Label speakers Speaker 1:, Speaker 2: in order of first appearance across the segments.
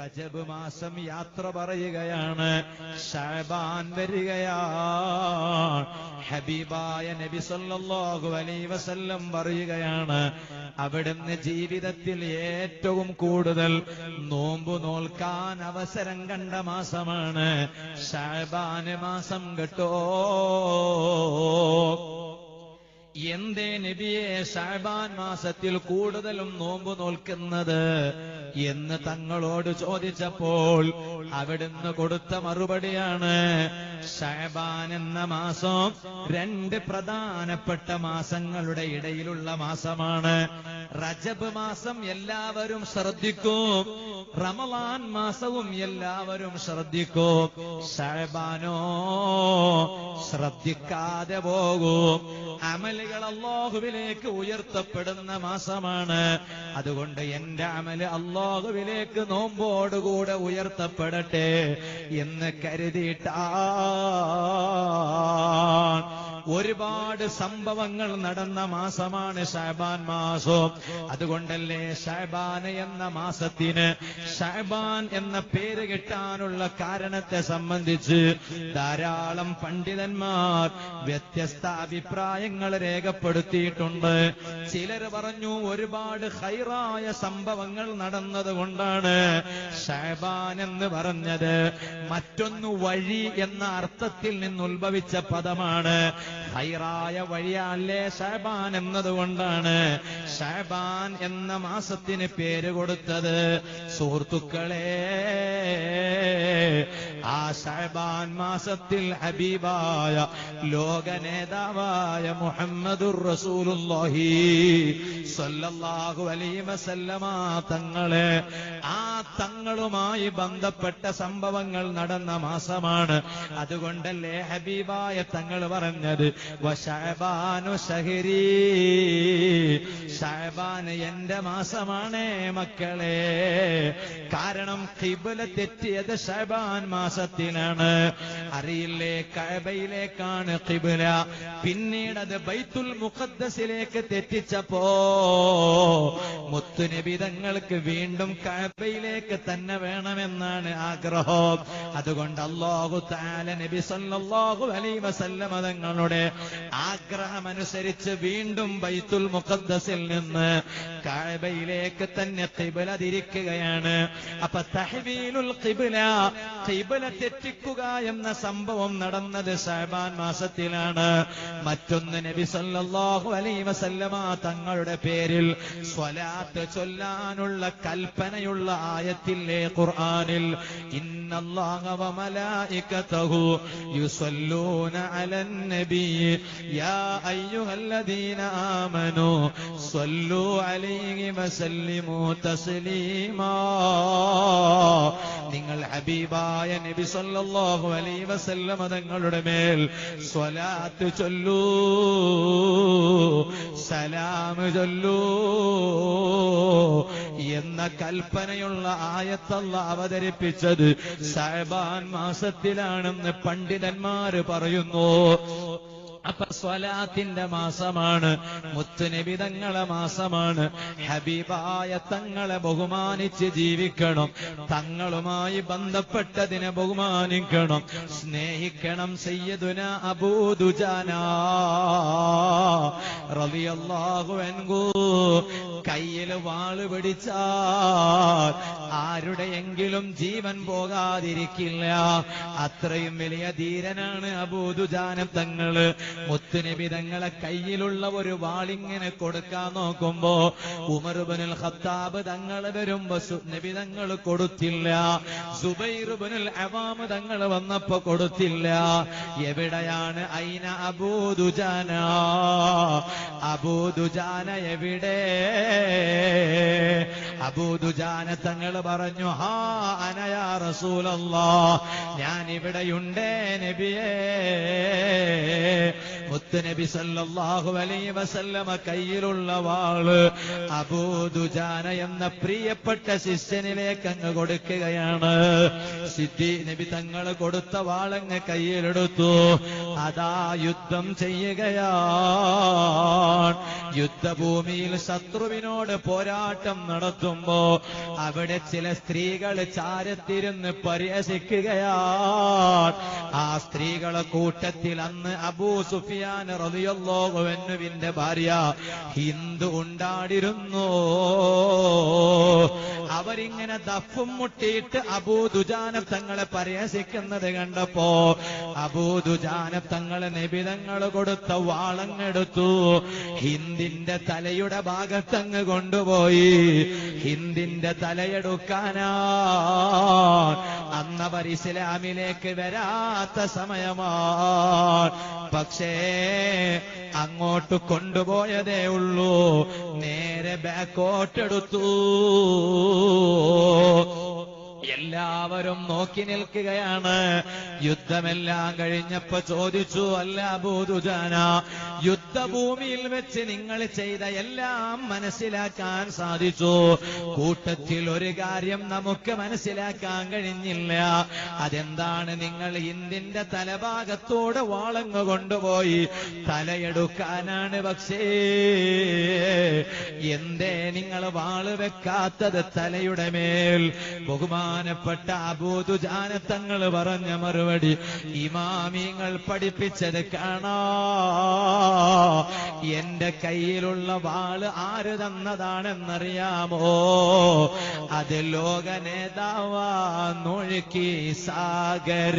Speaker 1: റജബ് മാസം യാത്ര പറയുകയാണ്, ശഅബാൻ വരികയാണ്. ഹബീബായ നബി സല്ലല്ലാഹു അലൈഹി വസല്ലം പറയുകയാണ്, അവിടുന്ന് ജീവിതത്തിൽ ഏറ്റവും കൂടുതൽ നോമ്പ് നോൽക്കാൻ അവസരം കണ്ട മാസമാണ് ശഅബാൻ മാസം കേട്ടോ. എന്തേ നബിയെ ശഅബാൻ മാസത്തിൽ കൂടുതലും നോമ്പ് നോൽക്കുന്നത് എന്ന് തങ്ങളോട് ചോദിച്ചപ്പോൾ അവിടുന്ന് കൊടുത്ത മറുപടിയാണ്, ശഅബാൻ എന്ന മാസം 2 പ്രധാനപ്പെട്ട മാസങ്ങളുടെ ഇടയിലുള്ള മാസമാണ്. റജബ് മാസം എല്ലാവരും ശ്രദ്ധിക്കും, റമളാൻ മാസവും എല്ലാവരും ശ്രദ്ധിക്കും, ശഅബാനോ ശ്രദ്ധിക്കാതെ പോകും. അമലുകൾ അല്ലാഹുവിലേക്ക് ഉയർത്തപ്പെടുന്ന മാസമാണ്. അതുകൊണ്ട് എന്റെ അമല് അല്ലാഹുവിലേക്ക് നോമ്പോടുകൂടെ ഉയർത്തപ്പെടട്ടെ എന്ന് കരുതിയിട്ടാണ്. ഒരുപാട് സംഭവങ്ങൾ നടന്ന മാസമാണ് ശഅബാൻ മാസം. അതുകൊണ്ടല്ലേ ശഅബാൻ എന്ന മാസത്തിന് ശഅബാൻ എന്ന പേര് കിട്ടാനുള്ള കാരണത്തെ സംബന്ധിച്ച് ധാരാളം പണ്ഡിതന്മാർ വ്യത്യസ്ത അഭിപ്രായങ്ങൾ രേഖപ്പെടുത്തിയിട്ടുണ്ട്. ചിലർ പറഞ്ഞു ഒരുപാട് ഖൈറായ സംഭവങ്ങൾ നടന്നതുകൊണ്ടാണ് ശഅബാൻ എന്ന് പറഞ്ഞത്. മറ്റൊന്ന് വഴി എന്ന അർത്ഥത്തിൽ നിന്ന് ഉത്ഭവിച്ച പദമാണ്. ഖൈറായ വഴിയല്ലേ ശഅബാൻ എന്നതുകൊണ്ടാണ് ശഅബാൻ എന്ന മാസത്തിന് പേര് കൊടുത്തത്. സുഹൃത്തുക്കളെ, ആ ശഅബാൻ മാസത്തിൽ ഹബീബായ ലോക നേതാവായ മുഹമ്മദുർ റസൂലുള്ളാഹി സ്വല്ലല്ലാഹു അലൈഹി വസല്ലമ തങ്ങളെ, ആ തങ്ങളുമായി ബന്ധപ്പെട്ട സംഭവങ്ങൾ നടന്ന മാസമാണ്. അതുകൊണ്ടല്ലേ ഹബീബായ തങ്ങൾ പറഞ്ഞത്, വശഅബാനു ശഹരി, ശഅബാൻ എന്റെ മാസമാണ് മക്കളെ. കാരണം ഖിബ്ല തെറ്റിയത് ശഅബാൻ മാസത്തിലാണ്. അറിയില്ലേ, കഅബയിലേക്കാണ് ഖിബ്ല, പിന്നീട് അത് ബൈത്തുൽ മുഖദ്ദസിലേക്ക് തെറ്റിച്ചപ്പോ മുത്തുനബി തങ്ങൾക്ക് വീണ്ടും കഅബയിലേക്ക് തന്നെ വേണമെന്നാണ് ആഗ്രഹം. അതുകൊണ്ട് അല്ലാഹു തആല നബി സല്ലല്ലാഹു അലൈഹി വസല്ലം തങ്ങളുടെ ആഗ്രഹമനുസരിച്ച് വീണ്ടും ബൈത്തുൽ മുഖദ്ദസിൽ നിന്ന് കഅബയിലേക്ക് തന്നെ ഖിബ്ല തിരിക്കുകയാണ്. അപ്പൊ തഹ്വീലുൽ ഖിബ്ല, ഖിബ്ല തെറ്റിക്കുക എന്ന സംഭവം നടന്നത് ശഅബാൻ മാസത്തിലാണ്. മറ്റൊന്ന് നബി സല്ലല്ലാഹു അലൈഹി വസല്ലമ തങ്ങളുടെ പേരിൽ സ്വലാത്ത് ചൊല്ലാനുള്ള കൽപ്പനയുള്ള ആയത്തില്ലേ ഖുർആനിൽ, ഇന്നല്ലാഹ വ മലായികതഹു യുസല്ലൂന അലൻ നബി യാ അയ്യുഹല്ലദീന ആമനൂ സ്വല്ലൂ അലൈഹി വസല്ലിമൂ തസ്ലീമാ. നിങ്ങൾ ഹബീബായ നബി സല്ലല്ലാഹു അലൈഹി വസല്ലം തങ്ങളുടെ മേൽ സ്വലാത്ത് ചൊല്ലൂ, സലാം ചൊല്ലൂ എന്ന കൽപ്പനയുള്ള ആയത്തല്ല അവതരിപ്പിച്ചത് ശഅബാൻ മാസത്തിലാണെന്ന് പണ്ഡിതന്മാര് പറയുന്നു. അപ്പൊ സ്വലാത്തിന്റെ മാസമാണ്, മുത്തുനബി തങ്ങളെ മാസമാണ്. ഹബീബായ തങ്ങളെ ബഹുമാനിച്ച് ജീവിക്കണം, തങ്ങളുമായി ബന്ധപ്പെട്ടതിനെ ബഹുമാനിക്കണം, സ്നേഹിക്കണം. സയ്യിദുനാ അബൂ ദുജാന റളിയല്ലാഹു അൻഹു കയ്യിൽ വാള് പിടിച്ചാൽ ആരുടെയെങ്കിലും ജീവൻ പോകാതിരിക്കില്ല. അത്രയും വലിയ ധീരനാണ് അബൂ ദുജാന തങ്ങള്. മുത്തുനബി തങ്ങളെ കയ്യിലുള്ള ഒരു വാളിങ്ങനെ കൊടുക്കാൻ നോക്കുമ്പോ ഉമർ ഇബ്നുൽ ഖത്താബ് തങ്ങൾ വരുമ്പോ നബി തങ്ങൾ കൊടുത്തില്ല. സുബൈർ ഇബ്നുൽ അവാം തങ്ങൾ വന്നപ്പോ കൊടുത്തില്ല. എവിടെയാണ് ഐന അബൂ ദുജാന, അബൂ ദുജാന എവിടെ? അബൂ ദുജാന തങ്ങൾ പറഞ്ഞു, ഹാ അന യാ റസൂലല്ലാഹ്, ഞാൻ ഇവിടെയുണ്ട് നബിയേ. മുത്തുനബി സല്ലല്ലാഹു അലൈഹി വസല്ലമ കയ്യിലുള്ള വാള് അബൂ ദുജാന എന്ന പ്രിയപ്പെട്ട ശിഷ്യനിലേക്ക് അങ്ങ് കൊടുക്കുകയാണ്. സിദ്ദീഖ് നബി തങ്ങൾ കൊടുത്ത വാളങ്ങ് കയ്യിലെടുത്തു. അതാ യുദ്ധം ചെയ്യുകയാണ്. യുദ്ധഭൂമിയിൽ ശത്രുവിനോട് പോരാട്ടം നടത്തുമ്പോ അവിടെ ചില സ്ത്രീകൾ ചാരത്തിരുന്ന് പരിഹസിക്കുകയാണ്. ആ സ്ത്രീകളെ കൂട്ടത്തിൽ അന്ന് അബൂ സുഫിയാൻ റളിയല്ലാഹു അൻഹുവിന്റെ ഭാര്യ ഹിന്ദ് ഉണ്ടാടിരുന്നു. അവരിങ്ങനെ ദഫും മുട്ടിയിട്ട് അബൂ ദുജാന തങ്ങളെ പരിഹസിക്കുന്നത് കണ്ടപ്പോ അബൂ ദുജാന തങ്ങളെ നബി തങ്ങൾ കൊടുത്ത വാളങ്ങെടുത്തു. ഹിന്ദിന്റെ തലയുടെ ഭാഗത്തങ്ങ് കൊണ്ടുപോയി. ഹിന്ദിന്റെ തലയെടുക്കാനാ അന്നവർ ഇസ്ലാമിലേക്ക് വരാത്ത സമയമാണ്. പക്ഷേ അങ്ങോട്ട് കൊണ്ടുപോയതേ ഉള്ളൂ. നേരെ ബാക്കോട്ടെടുത്തു. എല്ലാവരും നോക്കി നിൽക്കുകയാണ്. യുദ്ധമെല്ലാം കഴിഞ്ഞപ്പോ ചോദിച്ചു, അല്ല അബൂ ദുജാന, യുദ്ധഭൂമിയിൽ വെച്ച് നിങ്ങൾ ചെയ്ത എല്ലാം മനസ്സിലാക്കാൻ സാധിച്ചു. കൂട്ടത്തിൽ ഒരു കാര്യം നമുക്ക് മനസ്സിലാക്കാൻ കഴിഞ്ഞില്ല. അതെന്താണ്? നിങ്ങൾ ഹിന്ദിന്റെ തലഭാഗത്തോട് വാളങ്ങ് കൊണ്ടുപോയി തലയെടുക്കാനാണ്. പക്ഷേ എന്തേ നിങ്ങൾ വാള് വെക്കാത്തത് തലയുടെ മേൽ? ബഹുമാനപ്പെട്ട അബൂ ദുജാന തങ്ങൾ പറഞ്ഞ മറുപടി ഇമാമിങ്ങൾ പഠിപ്പിച്ചത് കാണാ. എന്റെ കയ്യിലുള്ള വാള് ആര് തന്നതാണെന്നറിയാമോ? അത് ലോക നേതാവാ. നുഴുക്കി സാഗർ,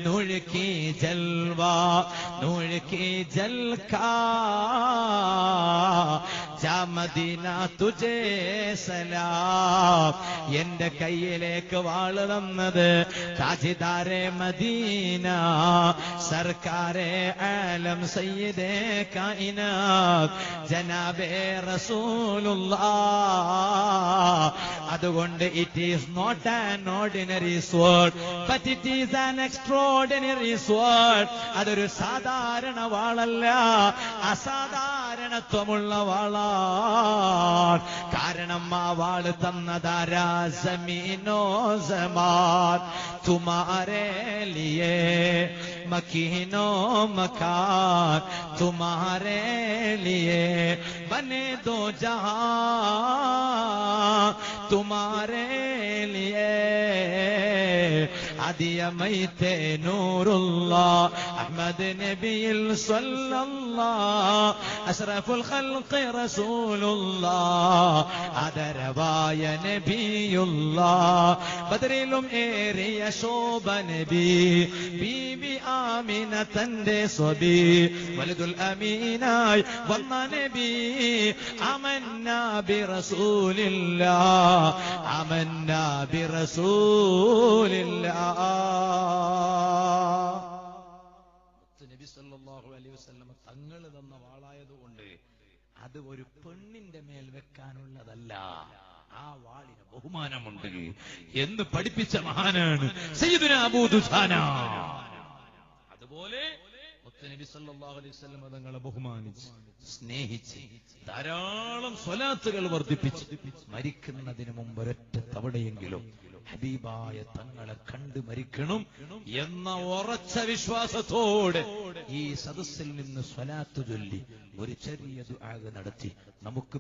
Speaker 1: നുഴുക്കി ജൽവാ, നുഴുക്കി ജൽക്കാ, ജാ മദീന തുജേ സലാം. എന്റെ കയ്യിലേക്ക് വാള് തന്നത് താജിദാരെ മദീന, സർക്കാരെ ആലം സയ്യിദേ കായിനാത്ത്, ജനാബേ റസൂലുള്ളാഹ്. അതുകൊണ്ട് it is not an ordinary sword, but it is an extraordinary sword. അതൊരു സാധാരണ വാളല്ല, അസാധാരണത്വമുള്ള വാളാണ്. കാരണം ആ വാള് തന്നതാരാ? ज़मीनो ज़मान तुम्हारे लिए, मकीनो मकान तुम्हारे लिए, बने दो जहां तुम्हारे लिए, അദിയമൈത്തെ നൂറുല്ലാഹ് അഹ്മദ് നബിയിൽ സ്വല്ലല്ലാഹ്, അഷ്റഫുൽ ഖൽഖി റസൂലുള്ളാഹ്, ആദരവായ നബിയുള്ളാഹ്, ബദറിലും ഏറിയ ശോഭ നബി, ബീബി ആമിന തന്റെ സ്വബി, വലുദുൽ അമീനായി വന്ന നബി. അമന്നാ ബി റസൂലില്ലാഹ്, അമന്നാ ബി റസൂലില്ലാഹ്. നബി സല്ലല്ലാഹു അലൈഹി വസല്ലം തങ്ങൾ തന്ന വാളായതുകൊണ്ട് അത് ഒരു പെണ്ണിന്റെ മേൽ വെക്കാനുള്ളതല്ല. ആ വാളിന് ബഹുമാനമുണ്ട് എന്ന് പഠിപ്പിച്ച മഹാനാണ് സയ്യിദുനാ അബൂ ദുജാന. അതുപോലെ നബി സല്ലല്ലാഹു അലൈഹി വസല്ലം തങ്ങളെ ബഹുമാനിച്ച് സ്നേഹിച്ച് ധാരാളം സ്വലാത്തുകൾ വർദ്ധിപ്പിച്ച് മരിക്കുന്നതിന് മുമ്പ് ഒരൊറ്റ തവണയെങ്കിലും ഹബീബായ തങ്ങളെ കണ്ടു മരിക്കണം എന്ന ഉറച്ച വിശ്വാസത്തോടെ ഈ സദസ്സിൽ നിന്ന് സ്വലാത്ത് ചൊല്ലി ഒരു ചെറിയ ദുആ നടത്തി നമുക്ക്